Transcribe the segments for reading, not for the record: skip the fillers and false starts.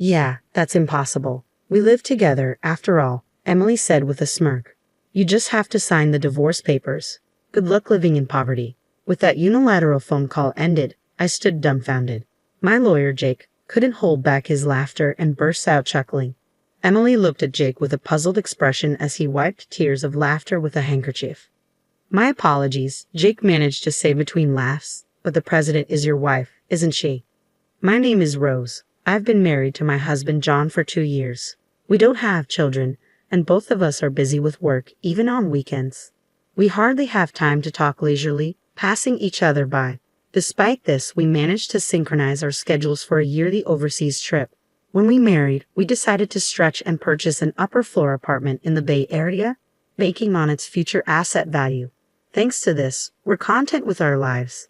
Yeah, that's impossible. We live together, after all, Emily said with a smirk. You just have to sign the divorce papers. Good luck living in poverty. With that unilateral phone call ended, I stood dumbfounded. My lawyer, Jake, couldn't hold back his laughter and burst out chuckling. Emily looked at Jake with a puzzled expression as he wiped tears of laughter with a handkerchief. My apologies, Jake managed to say between laughs, but the president is your wife, isn't she? My name is Rose. I've been married to my husband John for 2 years. We don't have children, and both of us are busy with work, even on weekends. We hardly have time to talk leisurely, passing each other by. Despite this, we managed to synchronize our schedules for a yearly overseas trip. When we married, we decided to stretch and purchase an upper-floor apartment in the Bay Area, banking on its future asset value. Thanks to this, we're content with our lives.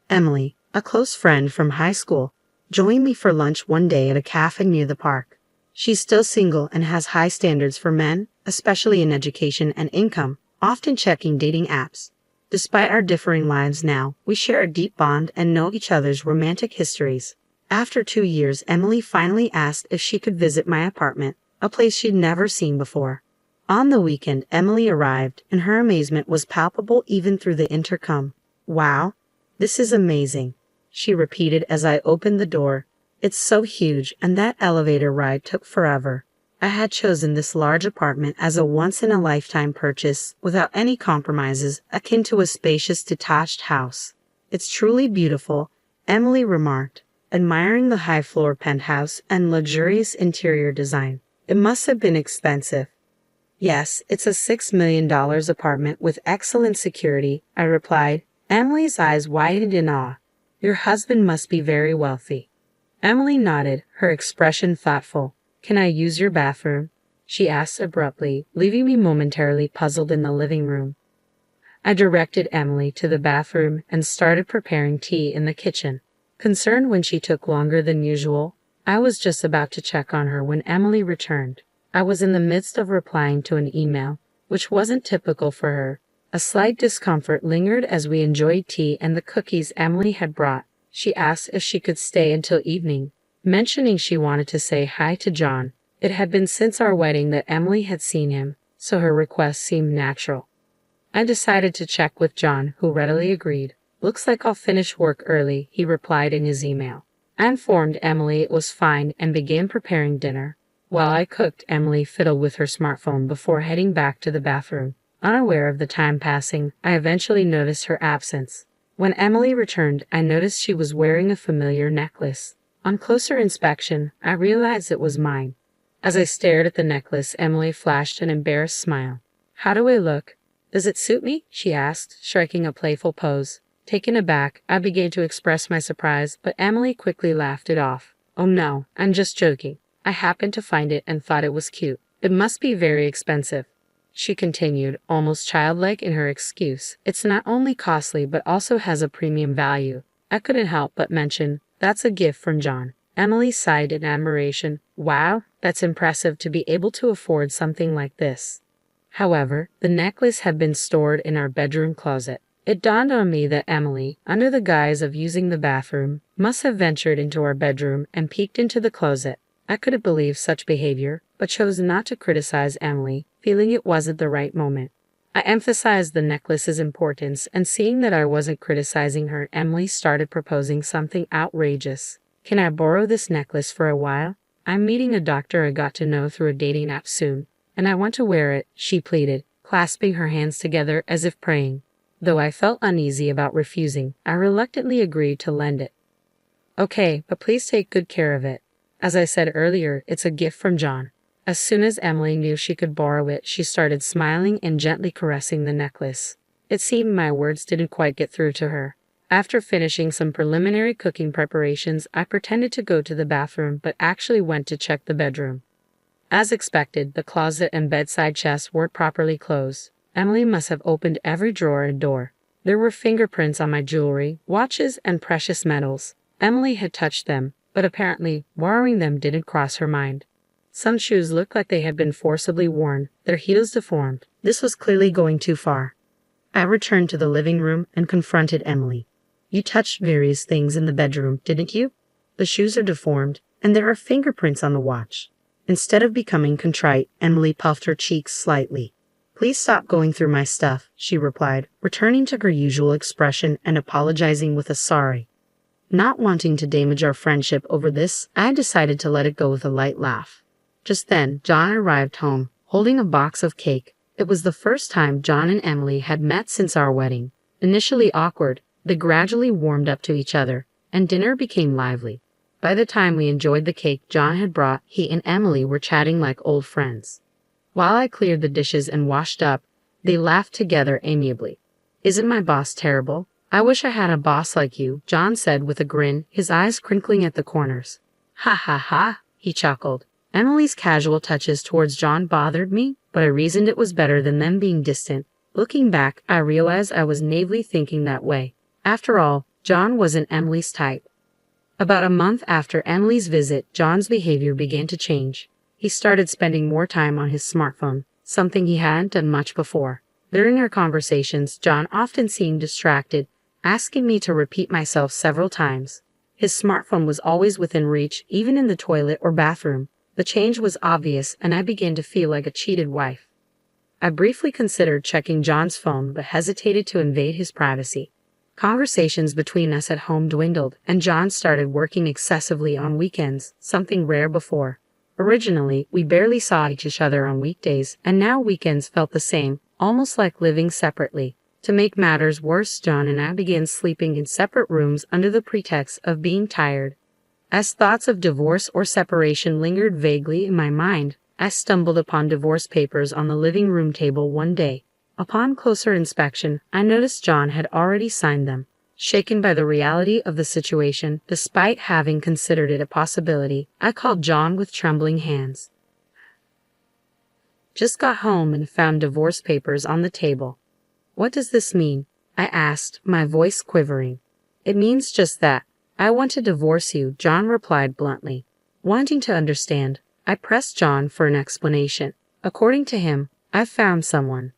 Emily, a close friend from high school, joined me for lunch one day at a cafe near the park. She's still single and has high standards for men, especially in education and income, often checking dating apps. Despite our differing lives now, we share a deep bond and know each other's romantic histories. After 2 years, Emily finally asked if she could visit my apartment, a place she'd never seen before. On the weekend, Emily arrived, and her amazement was palpable even through the intercom. Wow, this is amazing, she repeated as I opened the door. It's so huge, and that elevator ride took forever. I had chosen this large apartment as a once-in-a-lifetime purchase without any compromises, akin to a spacious detached house. It's truly beautiful, Emily remarked, admiring the high-floor penthouse and luxurious interior design. It must have been expensive. Yes, it's a $6 million apartment with excellent security, I replied. Emily's eyes widened in awe. Your husband must be very wealthy. Emily nodded, her expression thoughtful. Can I use your bathroom? She asked abruptly, leaving me momentarily puzzled in the living room. I directed Emily to the bathroom and started preparing tea in the kitchen. Concerned when she took longer than usual, I was just about to check on her when Emily returned. I was in the midst of replying to an email, which wasn't typical for her. A slight discomfort lingered as we enjoyed tea and the cookies Emily had brought. She asked if she could stay until evening, mentioning she wanted to say hi to John. It had been since our wedding that Emily had seen him, so her request seemed natural. I decided to check with John, who readily agreed. Looks like I'll finish work early, he replied in his email. I informed Emily it was fine and began preparing dinner. While I cooked, Emily fiddled with her smartphone before heading back to the bathroom. Unaware of the time passing, I eventually noticed her absence. When Emily returned, I noticed she was wearing a familiar necklace. On closer inspection, I realized it was mine. As I stared at the necklace, Emily flashed an embarrassed smile. How do I look? Does it suit me? She asked, striking a playful pose. Taken aback, I began to express my surprise, but Emily quickly laughed it off. Oh no, I'm just joking. I happened to find it and thought it was cute. It must be very expensive, she continued, almost childlike in her excuse. It's not only costly but also has a premium value. I couldn't help but mention, that's a gift from John. Emily sighed in admiration. Wow, that's impressive to be able to afford something like this. However, the necklace had been stored in our bedroom closet. It dawned on me that Emily, under the guise of using the bathroom, must have ventured into our bedroom and peeked into the closet. I couldn't believe such behavior, but chose not to criticize Emily, feeling it wasn't the right moment. I emphasized the necklace's importance, and seeing that I wasn't criticizing her, Emily started proposing something outrageous. Can I borrow this necklace for a while? I'm meeting a doctor I got to know through a dating app soon, and I want to wear it, she pleaded, clasping her hands together as if praying. Though I felt uneasy about refusing, I reluctantly agreed to lend it. Okay, but please take good care of it. As I said earlier, it's a gift from John. As soon as Emily knew she could borrow it, she started smiling and gently caressing the necklace. It seemed my words didn't quite get through to her. After finishing some preliminary cooking preparations, I pretended to go to the bathroom but actually went to check the bedroom. As expected, the closet and bedside chests weren't properly closed. Emily must have opened every drawer and door. There were fingerprints on my jewelry, watches, and precious metals. Emily had touched them, but apparently borrowing them didn't cross her mind. Some shoes looked like they had been forcibly worn, their heels deformed. This was clearly going too far. I returned to the living room and confronted Emily. You touched various things in the bedroom, didn't you? The shoes are deformed, And there are fingerprints on the watch. Instead of becoming contrite, Emily puffed her cheeks slightly. Please stop going through my stuff, she replied, returning to her usual expression and apologizing with a sorry. Not wanting to damage our friendship over this, I decided to let it go with a light laugh. Just then, John arrived home, holding a box of cake. It was the first time John and Emily had met since our wedding. Initially awkward, they gradually warmed up to each other, and dinner became lively. By the time we enjoyed the cake John had brought, he and Emily were chatting like old friends. While I cleared the dishes and washed up, they laughed together amiably. Isn't my boss terrible? I wish I had a boss like you, John said with a grin, his eyes crinkling at the corners. Ha ha ha, he chuckled. Emily's casual touches towards John bothered me, but I reasoned it was better than them being distant. Looking back, I realized I was naively thinking that way. After all, John wasn't Emily's type. About a month after Emily's visit, John's behavior began to change. He started spending more time on his smartphone, something he hadn't done much before. During our conversations, John often seemed distracted, asking me to repeat myself several times. His smartphone was always within reach, even in the toilet or bathroom. The change was obvious, and I began to feel like a cheated wife. I briefly considered checking John's phone but hesitated to invade his privacy. Conversations between us at home dwindled, and John started working excessively on weekends, something rare before. Originally, we barely saw each other on weekdays, and now weekends felt the same, almost like living separately. To make matters worse, John and I began sleeping in separate rooms under the pretext of being tired. As thoughts of divorce or separation lingered vaguely in my mind, I stumbled upon divorce papers on the living room table one day. Upon closer inspection, I noticed John had already signed them. Shaken by the reality of the situation, despite having considered it a possibility, I called John with trembling hands. Just got home and found divorce papers on the table. What does this mean? I asked, my voice quivering. It means just that. I want to divorce you, John replied bluntly. Wanting to understand, I pressed John for an explanation. According to him, I've found someone.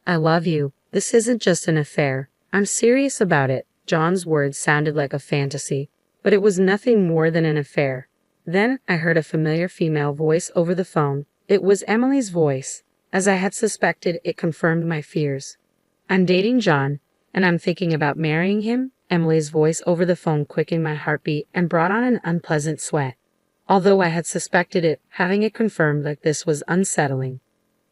I love you. This isn't just an affair. I'm serious about it. John's words sounded like a fantasy, but it was nothing more than an affair. Then I heard a familiar female voice over the phone. It was Emily's voice. As I had suspected, it confirmed my fears. I'm dating John, and I'm thinking about marrying him. Emily's voice over the phone quickened my heartbeat and brought on an unpleasant sweat. Although I had suspected it, having it confirmed like this was unsettling.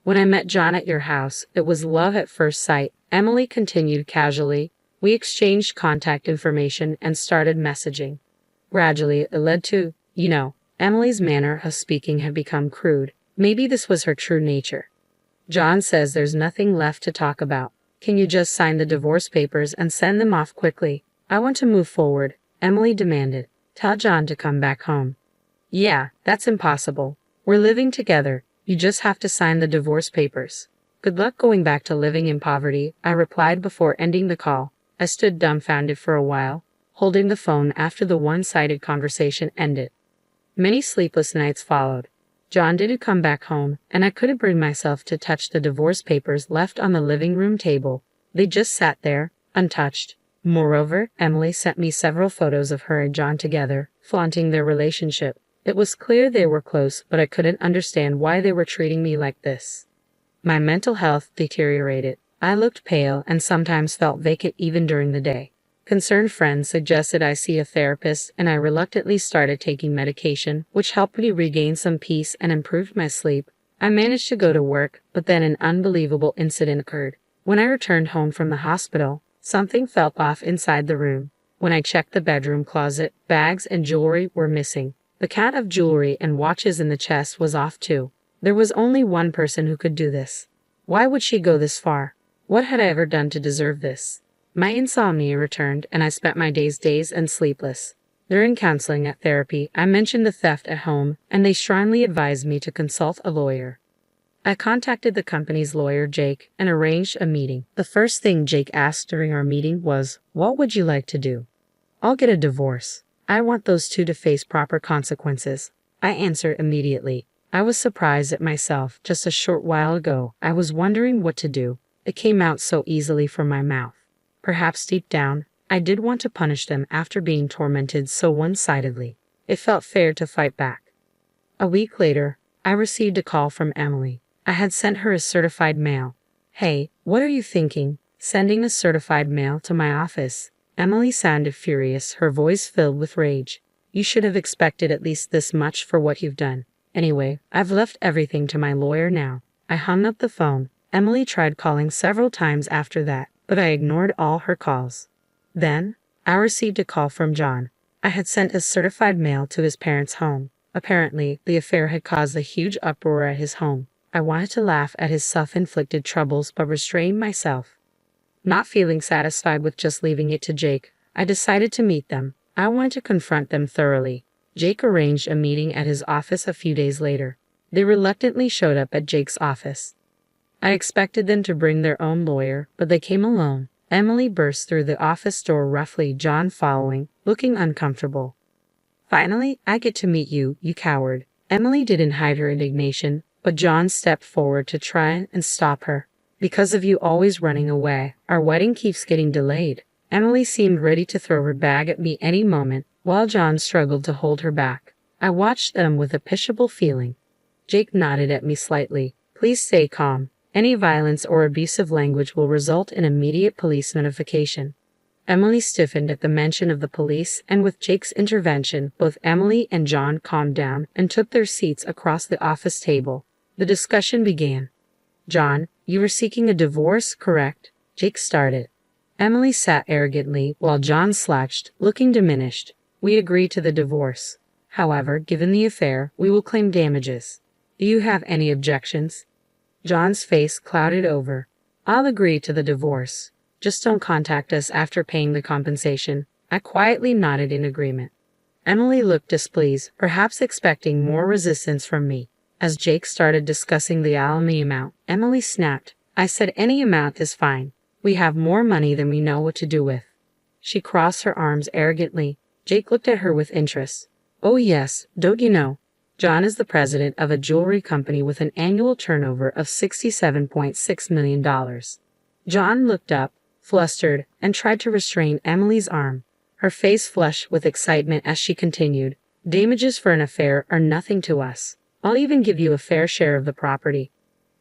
When I met John at your house, it was love at first sight, Emily continued casually. We exchanged contact information and started messaging. Gradually, it led to, Emily's manner of speaking had become crude. Maybe this was her true nature. John says there's nothing left to talk about. Can you just sign the divorce papers and send them off quickly? I want to move forward, Emily demanded. Tell John to come back home. Yeah, that's impossible. We're living together. You just have to sign the divorce papers. Good luck going back to living in poverty, I replied before ending the call. I stood dumbfounded for a while, holding the phone after the one-sided conversation ended. Many sleepless nights followed. John didn't come back home, and I couldn't bring myself to touch the divorce papers left on the living room table. They just sat there, untouched. Moreover, Emily sent me several photos of her and John together, flaunting their relationship. It was clear they were close, but I couldn't understand why they were treating me like this. My mental health deteriorated. I looked pale and sometimes felt vacant even during the day. Concerned friends suggested I see a therapist, and I reluctantly started taking medication, which helped me regain some peace and improved my sleep. I managed to go to work, but then an unbelievable incident occurred. When I returned home from the hospital, something felt off inside the room. When I checked the bedroom closet, bags and jewelry were missing. The count of jewelry and watches in the chest was off too. There was only one person who could do this. Why would she go this far? What had I ever done to deserve this? My insomnia returned, and I spent my days dazed and sleepless. During counseling at therapy, I mentioned the theft at home, and they strongly advised me to consult a lawyer. I contacted the company's lawyer, Jake, and arranged a meeting. The first thing Jake asked during our meeting was, "What would you like to do?" "I'll get a divorce. I want those two to face proper consequences," I answered immediately. I was surprised at myself. Just a short while ago, I was wondering what to do. It came out so easily from my mouth. Perhaps deep down, I did want to punish them after being tormented so one-sidedly. It felt fair to fight back. A week later, I received a call from Emily. I had sent her a certified mail. Hey, what are you thinking? Sending a certified mail to my office? Emily sounded furious, her voice filled with rage. You should have expected at least this much for what you've done. Anyway, I've left everything to my lawyer now. I hung up the phone. Emily tried calling several times after that, but I ignored all her calls. Then, I received a call from John. I had sent a certified mail to his parents' home. Apparently, the affair had caused a huge uproar at his home. I wanted to laugh at his self-inflicted troubles but restrained myself. Not feeling satisfied with just leaving it to Jake, I decided to meet them. I wanted to confront them thoroughly. Jake arranged a meeting at his office a few days later. They reluctantly showed up at Jake's office. I expected them to bring their own lawyer, but they came alone. Emily burst through the office door roughly, John following, looking uncomfortable. Finally, I get to meet you, you coward. Emily didn't hide her indignation, but John stepped forward to try and stop her. Because of you always running away, our wedding keeps getting delayed. Emily seemed ready to throw her bag at me any moment, while John struggled to hold her back. I watched them with a pitiable feeling. Jake nodded at me slightly. Please stay calm. Any violence or abusive language will result in immediate police notification. Emily stiffened at the mention of the police, and with Jake's intervention, both Emily and John calmed down and took their seats across the office table. The discussion began. John, you were seeking a divorce, correct? Jake started. Emily sat arrogantly while John slouched, looking diminished. We agreed to the divorce. However, given the affair, we will claim damages. Do you have any objections? John's face clouded over. I'll agree to the divorce. Just don't contact us after paying the compensation. I quietly nodded in agreement. Emily looked displeased, perhaps expecting more resistance from me. As Jake started discussing the alimony amount, Emily snapped. I said any amount is fine. We have more money than we know what to do with. She crossed her arms arrogantly. Jake looked at her with interest. Oh yes, don't you know? John is the president of a jewelry company with an annual turnover of $67.6 million. John looked up, flustered, and tried to restrain Emily's arm. Her face flushed with excitement as she continued. Damages for an affair are nothing to us. I'll even give you a fair share of the property.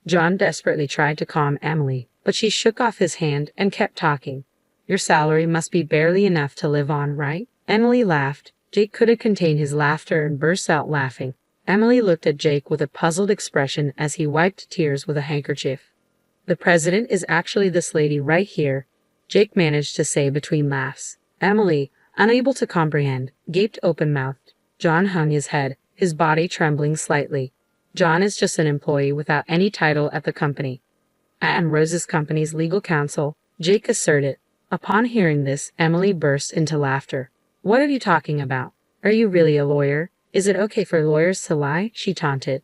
John desperately tried to calm Emily, but she shook off his hand and kept talking. Your salary must be barely enough to live on, right? Emily laughed. Jake couldn't contain his laughter and burst out laughing. Emily looked at Jake with a puzzled expression as he wiped tears with a handkerchief. The president is actually this lady right here, Jake managed to say between laughs. Emily, unable to comprehend, gaped open-mouthed. John hung his head, his body trembling slightly. John is just an employee without any title at the company. I am Rose's company's legal counsel, Jake asserted. Upon hearing this, Emily burst into laughter. What are you talking about? Are you really a lawyer? Is it okay for lawyers to lie? She taunted.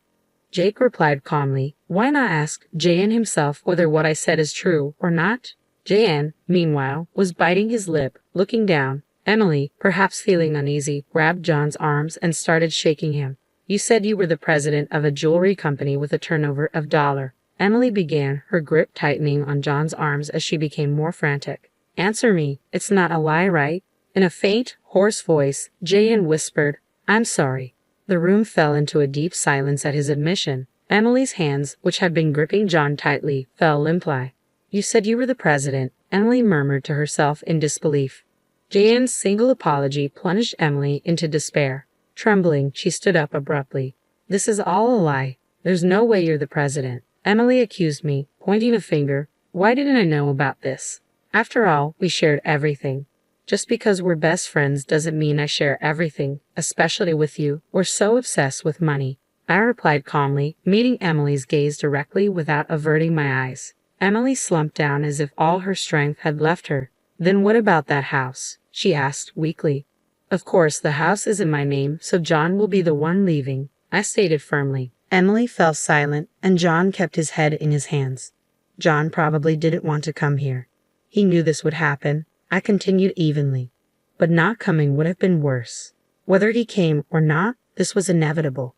Jake replied calmly. Why not ask J.N. himself whether what I said is true or not? J.N., meanwhile, was biting his lip, looking down. Emily, perhaps feeling uneasy, grabbed John's arms and started shaking him. You said you were the president of a jewelry company with a turnover of $. Emily began, her grip tightening on John's arms as she became more frantic. Answer me, it's not a lie, right? In a faint, hoarse voice, J.N. whispered, I'm sorry. The room fell into a deep silence at his admission. Emily's hands, which had been gripping John tightly, fell limply. You said you were the president, Emily murmured to herself in disbelief. J.N.'s single apology plunged Emily into despair. Trembling, she stood up abruptly. This is all a lie. There's no way you're the president. Emily accused me, pointing a finger. Why didn't I know about this? After all, we shared everything. Just because we're best friends doesn't mean I share everything, especially with you. We're so obsessed with money. I replied calmly, meeting Emily's gaze directly without averting my eyes. Emily slumped down as if all her strength had left her. Then what about that house? She asked weakly. Of course, the house isn't my name, so John will be the one leaving, I stated firmly. Emily fell silent, and John kept his head in his hands. John probably didn't want to come here. He knew this would happen. I continued evenly. But not coming would have been worse. Whether he came or not, this was inevitable.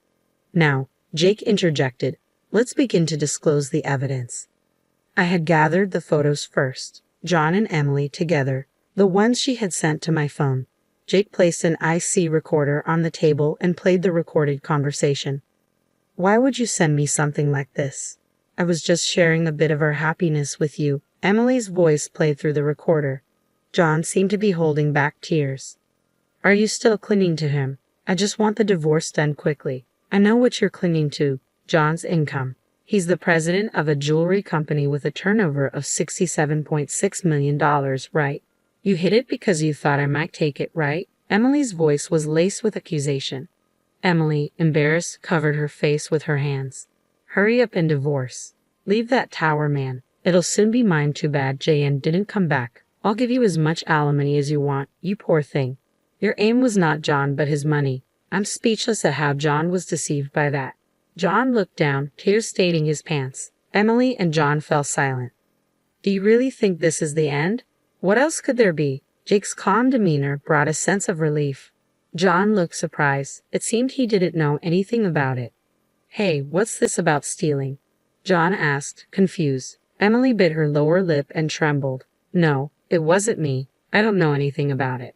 Now, Jake interjected. Let's begin to disclose the evidence. I had gathered the photos first, John and Emily together, the ones she had sent to my phone. Jake placed an IC recorder on the table and played the recorded conversation. Why would you send me something like this? I was just sharing a bit of our happiness with you. Emily's voice played through the recorder. John seemed to be holding back tears. Are you still clinging to him? I just want the divorce done quickly. I know what you're clinging to, John's income. He's the president of a jewelry company with a turnover of $67.6 million, right? You hid it because you thought I might take it, right? Emily's voice was laced with accusation. Emily, embarrassed, covered her face with her hands. Hurry up and divorce. Leave that tower, man. It'll soon be mine. Too bad JN didn't come back. I'll give you as much alimony as you want, you poor thing. Your aim was not John but his money. I'm speechless at how John was deceived by that. John looked down, tears staining his pants. Emily and John fell silent. Do you really think this is the end? What else could there be? Jake's calm demeanor brought a sense of relief. John looked surprised. It seemed he didn't know anything about it. Hey, what's this about stealing? John asked, confused. Emily bit her lower lip and trembled. No, it wasn't me. I don't know anything about it.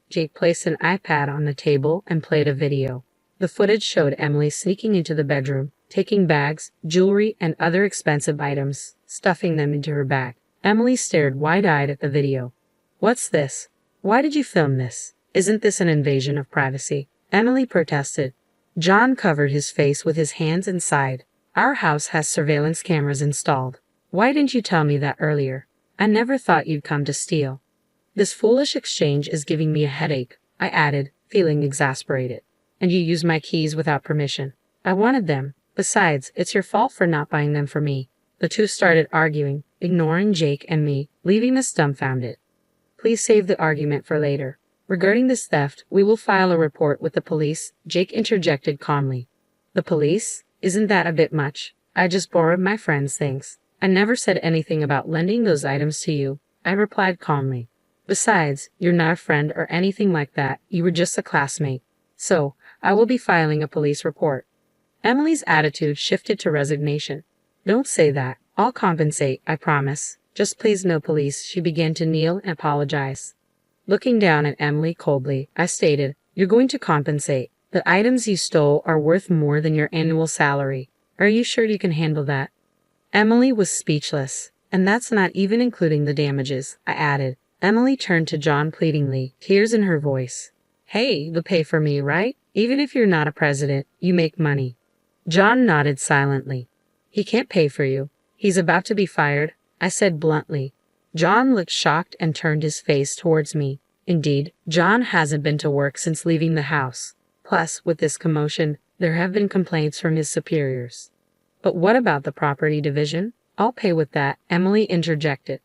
Jake placed an iPad on the table and played a video. The footage showed Emily sneaking into the bedroom, taking bags, jewelry, and other expensive items, stuffing them into her bag. Emily stared wide-eyed at the video. What's this? Why did you film this? Isn't this an invasion of privacy? Emily protested. John covered his face with his hands and sighed. Our house has surveillance cameras installed. Why didn't you tell me that earlier? I never thought you'd come to steal. This foolish exchange is giving me a headache, I added, feeling exasperated. And you used my keys without permission. I wanted them. Besides, it's your fault for not buying them for me. The two started arguing, ignoring Jake and me, leaving us dumbfounded. Please save the argument for later. Regarding this theft, we will file a report with the police, Jake interjected calmly. The police? Isn't that a bit much? I just borrowed my friend's things. I never said anything about lending those items to you, I replied calmly. Besides, you're not a friend or anything like that, you were just a classmate. So, I will be filing a police report. Emily's attitude shifted to resignation. Don't say that. I'll compensate, I promise. Just please no police. She began to kneel and apologize. Looking down at Emily coldly, I stated, You're going to compensate. The items you stole are worth more than your annual salary. Are you sure you can handle that? Emily was speechless. And that's not even including the damages, I added. Emily turned to John pleadingly, tears in her voice. Hey, you'll pay for me, right? Even if you're not a president, you make money. John nodded silently. He can't pay for you. He's about to be fired, I said bluntly. John looked shocked and turned his face towards me. Indeed, John hasn't been to work since leaving the house. Plus, with this commotion, there have been complaints from his superiors. But what about the property division? I'll pay with that, Emily interjected.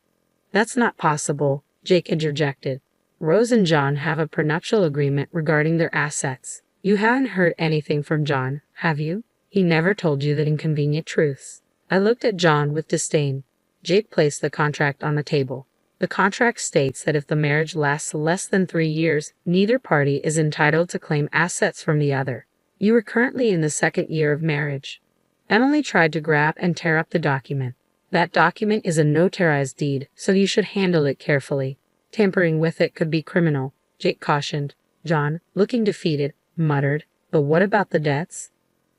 That's not possible, Jake interjected. Rose and John have a prenuptial agreement regarding their assets. You haven't heard anything from John, have you? He never told you the inconvenient truths. I looked at John with disdain. Jake placed the contract on the table. The contract states that if the marriage lasts less than 3 years, neither party is entitled to claim assets from the other. You are currently in the 2nd year of marriage. Emily tried to grab and tear up the document. That document is a notarized deed, so you should handle it carefully. Tampering with it could be criminal, Jake cautioned. John, looking defeated, muttered, But what about the debts?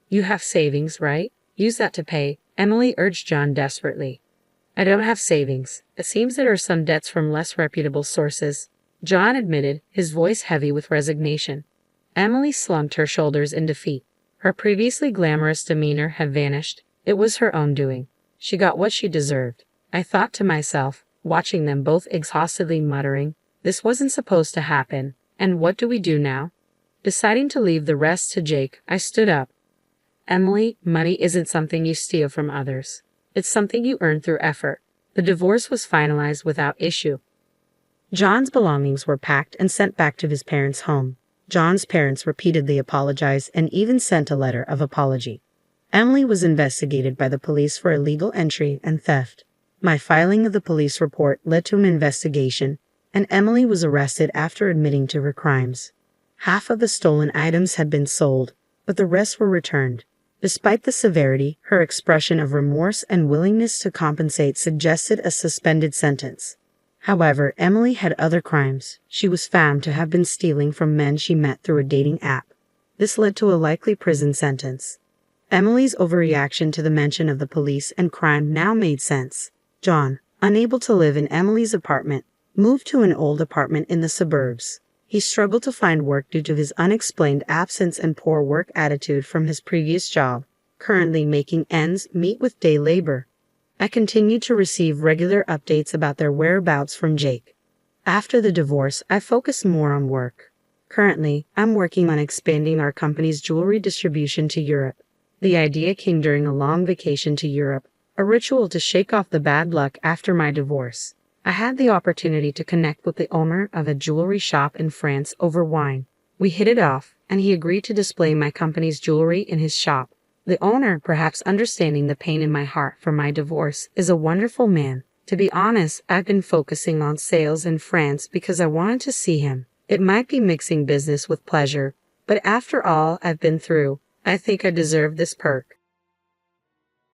You have savings, right? Use that to pay, Emily urged John desperately. I don't have savings. It seems there are some debts from less reputable sources, John admitted, his voice heavy with resignation. Emily slumped her shoulders in defeat. Her previously glamorous demeanor had vanished. It was her own doing. She got what she deserved. I thought to myself, watching them both exhaustedly muttering, this wasn't supposed to happen, and what do we do now? Deciding to leave the rest to Jake, I stood up. Emily, money isn't something you steal from others. It's something you earn through effort. The divorce was finalized without issue. John's belongings were packed and sent back to his parents' home. John's parents repeatedly apologized and even sent a letter of apology. Emily was investigated by the police for illegal entry and theft. My filing of the police report led to an investigation, and Emily was arrested after admitting to her crimes. Half of the stolen items had been sold, but the rest were returned. Despite the severity, her expression of remorse and willingness to compensate suggested a suspended sentence. However, Emily had other crimes. She was found to have been stealing from men she met through a dating app. This led to a likely prison sentence. Emily's overreaction to the mention of the police and crime now made sense. John, unable to live in Emily's apartment, moved to an old apartment in the suburbs. He struggled to find work due to his unexplained absence and poor work attitude from his previous job, currently making ends meet with day labor. I continued to receive regular updates about their whereabouts from Jake. After the divorce, I focused more on work. Currently, I'm working on expanding our company's jewelry distribution to Europe. The idea came during a long vacation to Europe, a ritual to shake off the bad luck after my divorce. I had the opportunity to connect with the owner of a jewelry shop in France over wine. We hit it off, and he agreed to display my company's jewelry in his shop. The owner, perhaps understanding the pain in my heart for my divorce, is a wonderful man. To be honest, I've been focusing on sales in France because I wanted to see him. It might be mixing business with pleasure, but after all I've been through, I think I deserve this perk.